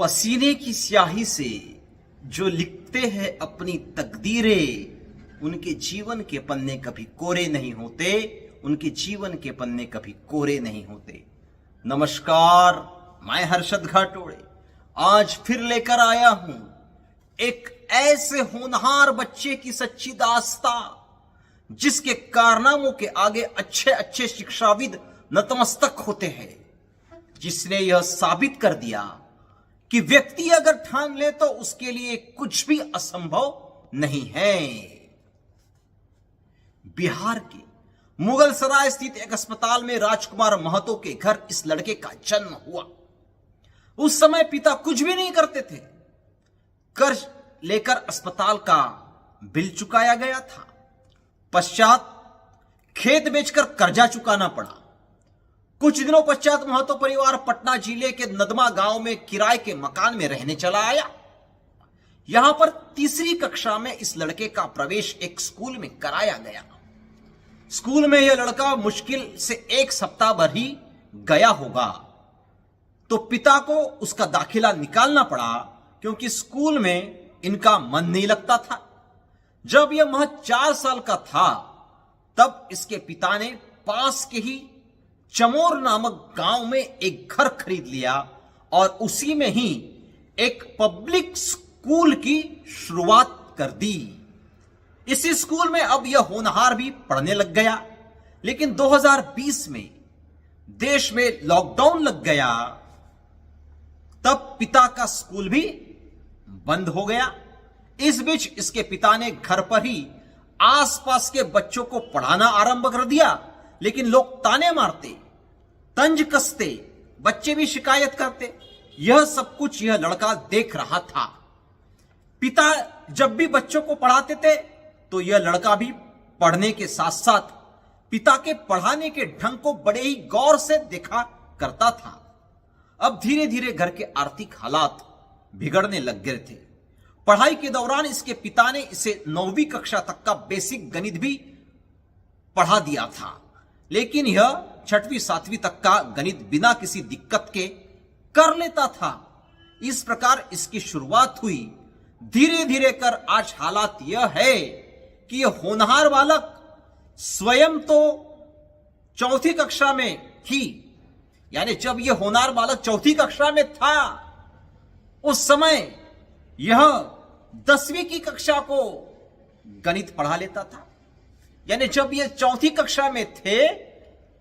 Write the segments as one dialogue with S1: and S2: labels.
S1: पसीने की स्याही से जो लिखते हैं अपनी तकदीरें, उनके जीवन के पन्ने कभी कोरे नहीं होते, उनके जीवन के पन्ने कभी कोरे नहीं होते। नमस्कार, मैं हर्षद घाटोड़े आज फिर लेकर आया हूं एक ऐसे होनहार बच्चे की सच्ची दास्तां, जिसके कारनामों के आगे अच्छे अच्छे शिक्षाविद नतमस्तक होते हैं, जिसने यह साबित कर दिया कि व्यक्ति अगर ठान ले तो उसके लिए कुछ भी असंभव नहीं है। बिहार के मुगल सराय स्थित एक अस्पताल में राजकुमार महतो के घर इस लड़के का जन्म हुआ। उस समय पिता कुछ भी नहीं करते थे। कर्ज लेकर अस्पताल का बिल चुकाया गया था। पश्चात खेत बेचकर कर्जा चुकाना पड़ा। कुछ दिनों पश्चात महतो परिवार पटना जिले के नदमा गांव में किराए के मकान में रहने चला आया। यहां पर तीसरी कक्षा में इस लड़के का प्रवेश एक स्कूल में कराया गया। स्कूल में यह लड़का मुश्किल से एक सप्ताह भर ही गया होगा, तो पिता को उसका दाखिला निकालना पड़ा, क्योंकि स्कूल में इनका मन नहीं लगता था। जब यह महज 4 साल का था, तब इसके पिता ने पास के ही चमोर नामक गांव में एक घर खरीद लिया और उसी में ही एक पब्लिक स्कूल की शुरुआत कर दी। इसी स्कूल में अब यह होनहार भी पढ़ने लग गया। लेकिन 2020 में देश में लॉकडाउन लग गया, तब पिता का स्कूल भी बंद हो गया। इस बीच इसके पिता ने घर पर ही आसपास के बच्चों को पढ़ाना आरंभ कर दिया, लेकिन लोग ताने मारते, तंज कसते, बच्चे भी शिकायत करते। यह सब कुछ यह लड़का देख रहा था। पिता जब भी बच्चों को पढ़ाते थे, तो यह लड़का भी पढ़ने के साथ साथ पिता के पढ़ाने के ढंग को बड़े ही गौर से देखा करता था। अब धीरे धीरे घर के आर्थिक हालात बिगड़ने लग गए थे। पढ़ाई के दौरान इसके पिता ने इसे 9वीं कक्षा तक का बेसिक गणित भी पढ़ा दिया था, लेकिन यह 6वीं 7वीं तक का गणित बिना किसी दिक्कत के कर लेता था। इस प्रकार इसकी शुरुआत हुई। धीरे धीरे कर आज हालात यह है कि यह होनहार बालक स्वयं तो 4थी कक्षा में ही, यानी जब यह होनहार बालक 4थी कक्षा में था, उस समय यह 10वीं की कक्षा को गणित पढ़ा लेता था। यानी जब यह 4थी कक्षा में थे,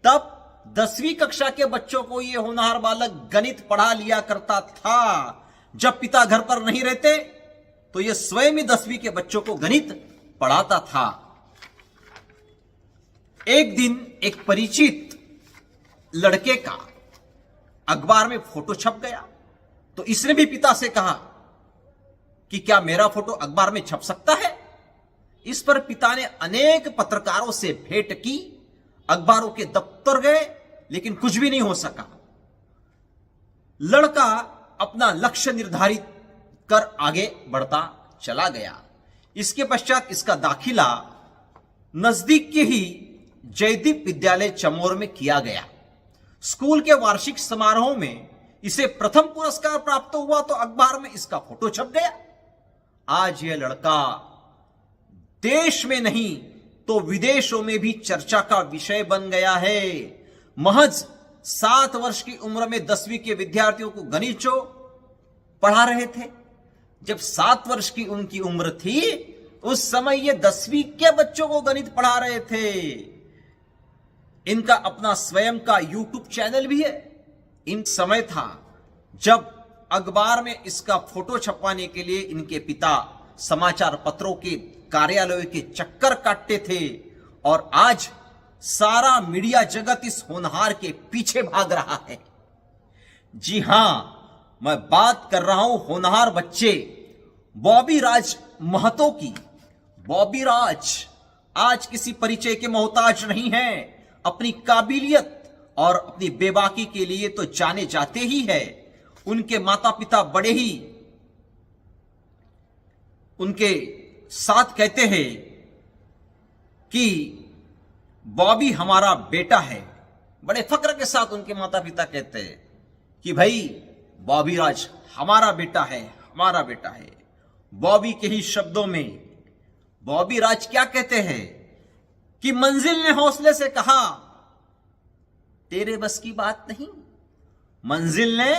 S1: तब 10वीं कक्षा के बच्चों को यह होनहार बालक गणित पढ़ा लिया करता था। जब पिता घर पर नहीं रहते, तो यह स्वयं ही 10वीं के बच्चों को गणित पढ़ाता था। एक दिन एक परिचित लड़के का अखबार में फोटो छप गया, तो इसने भी पिता से कहा कि क्या मेरा फोटो अखबार में छप सकता है। इस पर पिता ने अनेक पत्रकारों से भेंट की, अखबारों के दफ्तर गए, लेकिन कुछ भी नहीं हो सका। लड़का अपना लक्ष्य निर्धारित कर आगे बढ़ता चला गया। इसके पश्चात इसका दाखिला नजदीक के ही जयदीप विद्यालय चमोर में किया गया। स्कूल के वार्षिक समारोह में इसे प्रथम पुरस्कार प्राप्त हुआ, तो अखबार में इसका फोटो छप गया। आज यह लड़का देश में नहीं तो विदेशों में भी चर्चा का विषय बन गया है। महज 7 वर्ष की उम्र में 10वीं के विद्यार्थियों को गणित जो पढ़ा रहे थे। जब 7 वर्ष की उनकी उम्र थी, उस समय ये 10वीं के बच्चों को गणित पढ़ा रहे थे। इनका अपना स्वयं का YouTube चैनल भी है। इन समय था जब अखबार में इसका फोटो छपवाने के लिए इनके पिता समाचार पत्रों के कार्यालयों के चक्कर काटते थे, और आज सारा मीडिया जगत इस होनहार के पीछे भाग रहा है। जी हां, मैं बात कर रहा हूं होनहार बच्चे बॉबी राज महतो की। बॉबी राज आज किसी परिचय के मोहताज नहीं हैं। अपनी काबिलियत और अपनी बेबाकी के लिए तो जाने जाते ही है। उनके माता पिता बड़े ही उनके साथ कहते हैं कि बॉबी हमारा बेटा है। बड़े फक्र के साथ उनके माता पिता कहते हैं कि भाई बॉबी राज हमारा बेटा है, हमारा बेटा है। बॉबी के ही शब्दों में बॉबी राज क्या कहते हैं कि मंजिल ने हौसले से कहा तेरे बस की बात नहीं। मंजिल ने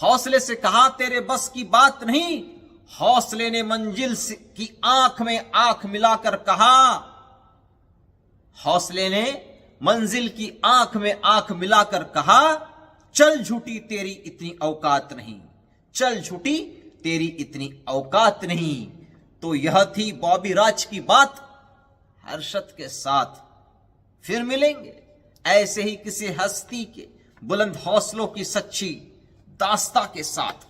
S1: हौसले से कहा तेरे बस की बात नहीं। हौसले ने मंजिल की आंख में आंख मिलाकर कहा, हौसले ने मंजिल की आंख में आंख मिलाकर कहा, चल झूठी तेरी इतनी औकात नहीं, चल झूठी तेरी इतनी औकात नहीं। तो यह थी बॉबी राज की बात। हर्षद के साथ फिर मिलेंगे ऐसे ही किसी हस्ती के बुलंद हौसलों की सच्ची दास्तां के साथ।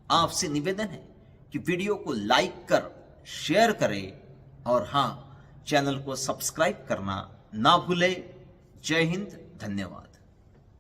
S1: आपसे निवेदन है कि वीडियो को लाइक कर शेयर करें और हां, चैनल को सब्सक्राइब करना ना भूले। जय हिंद, धन्यवाद।